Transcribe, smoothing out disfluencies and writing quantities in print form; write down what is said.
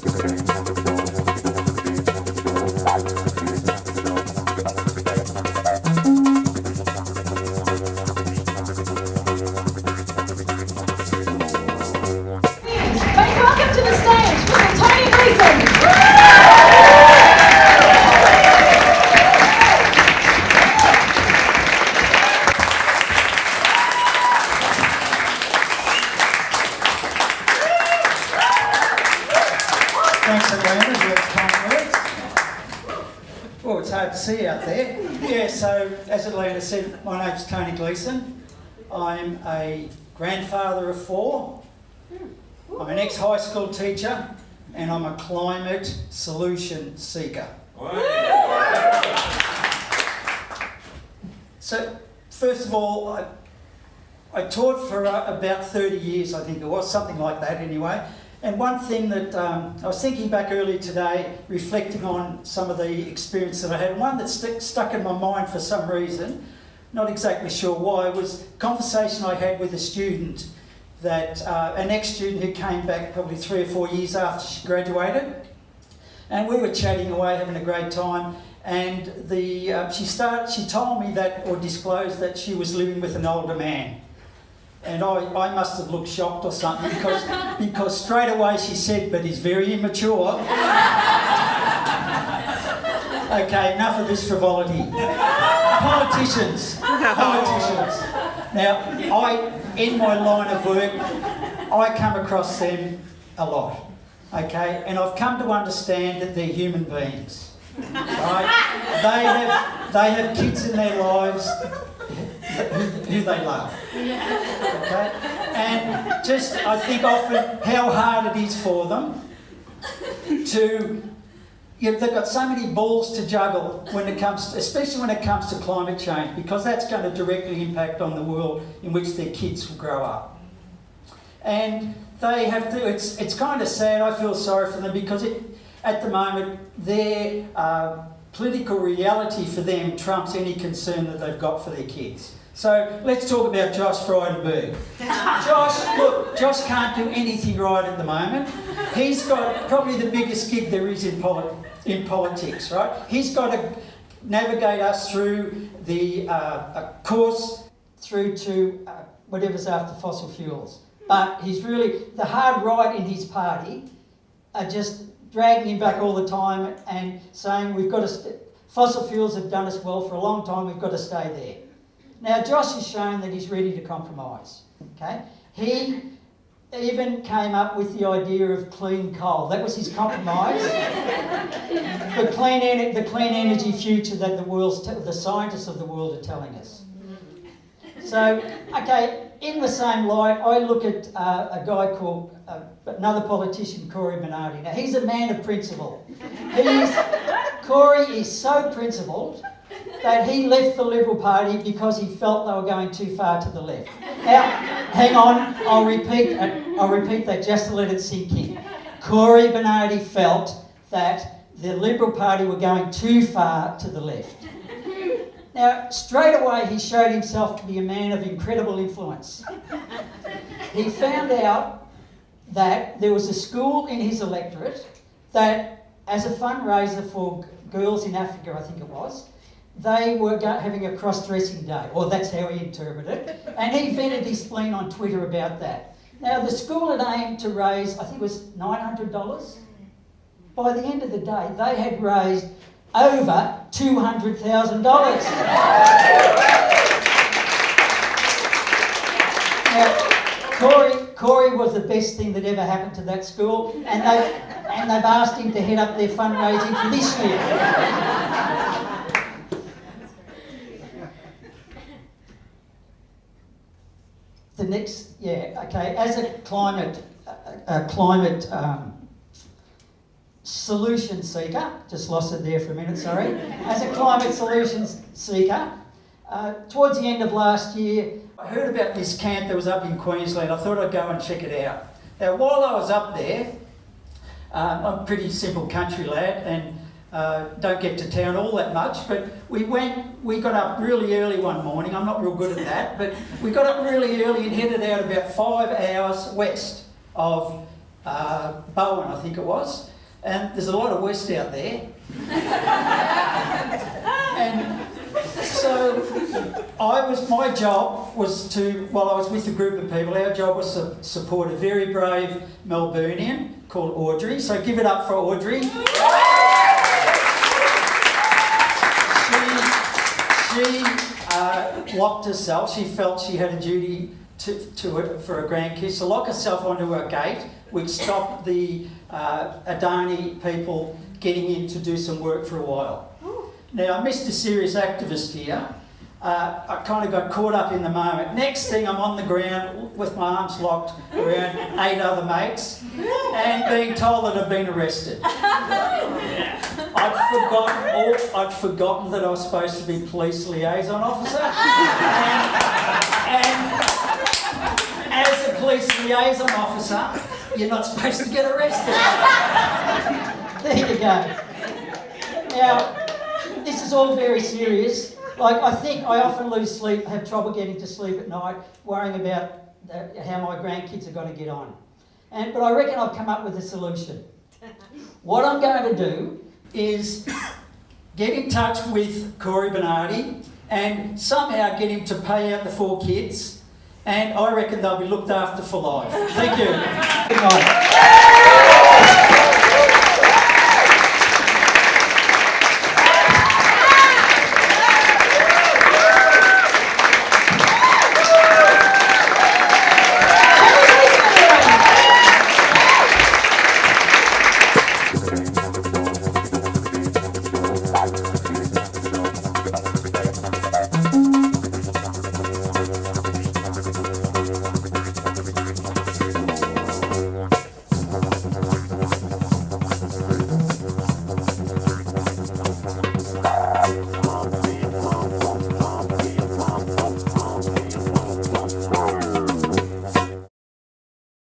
Welcome to the stage, Mr. Tony Gleeson. Thanks, Alana, for those kind words. Well, it's hard to see out there. Yeah, so as Alana said, my name's Tony Gleeson. I'm a grandfather of 4. I'm an ex-high school teacher, and I'm a climate solution seeker. So, first of all, I taught for about 30 years, I think it was, something like that anyway. And one thing that I was thinking back earlier today, reflecting on some of the experience that I had, one that stuck in my mind for some reason, not exactly sure why, was a conversation I had with a student, that an ex-student who came back probably 3 or 4 years after she graduated. And we were chatting away, having a great time, and she told me that, or disclosed that she was living with an older man. And I must have looked shocked or something, because straight away she said, but he's very immature. Okay, enough of this frivolity. Politicians. Now, in my line of work, I come across them a lot, okay? And I've come to understand that they're human beings, right? They have kids in their lives who they love, okay? And just, I think often how hard it is for them to, they've got so many balls to juggle when it comes to, especially when it comes to climate change, because that's going to directly impact on the world in which their kids will grow up. And they have to, it's kind of sad, I feel sorry for them, because at the moment their political reality for them trumps any concern that they've got for their kids. So let's talk about Josh Frydenberg. Josh can't do anything right at the moment. He's got probably the biggest gig there is in politics, right? He's got to navigate us through the course through to whatever's after fossil fuels. But he's really, the hard right in his party are just dragging him back all the time and saying we've got to, fossil fuels have done us well for a long time, we've got to stay there. Now, Josh has shown that he's ready to compromise, okay? He even came up with the idea of clean coal. That was his compromise. The clean energy future that the scientists of the world are telling us. So, okay, in the same light, I look at a guy called, another politician, Cory Bernardi. Now, he's a man of principle. Cory is so principled that he left the Liberal Party because he felt they were going too far to the left. Now, hang on, I'll repeat that just to let it sink in. Cory Bernardi felt that the Liberal Party were going too far to the left. Now, straight away he showed himself to be a man of incredible influence. He found out that there was a school in his electorate that, as a fundraiser for girls in Africa, I think it was, they were having a cross-dressing day, or that's how he interpreted it, and he vented his spleen on Twitter about that. Now, the school had aimed to raise, I think it was $900. By the end of the day, they had raised over $200,000. Now, Cory was the best thing that ever happened to that school, and they've asked him to head up their fundraising for this year. The next, as a climate solution seeker, just lost it there for a minute, sorry. As a climate solutions seeker, towards the end of last year, I heard about this camp that was up in Queensland. I thought I'd go and check it out. Now, while I was up there, I'm a pretty simple country lad and don't get to town all that much, but we got up really early one morning. I'm not real good at that, but we got up really early and headed out about 5 hours west of Bowen, I think it was. and there's a lot of West out there. And so my job was to, while I was with a group of people, our job was to support a very brave Melburnian called Audrey. So give it up for Audrey. She locked herself. She felt she had a duty for her grandkids to lock herself onto her gate, which stopped the Adani people getting in to do some work for a while. Now, I missed a serious activist here. I kind of got caught up in the moment. Next thing, I'm on the ground with my arms locked around 8 other mates and being told that I've been arrested. I'd forgotten that I was supposed to be police liaison officer. And as a police liaison officer, you're not supposed to get arrested. There you go. Now, this is all very serious. Like, I think I often lose sleep, have trouble getting to sleep at night, worrying about how my grandkids are going to get on. But I reckon I've come up with a solution. What I'm going to do is get in touch with Corey Bernardi and somehow get him to pay out the 4 kids, and I reckon they'll be looked after for life. Thank you. Good night.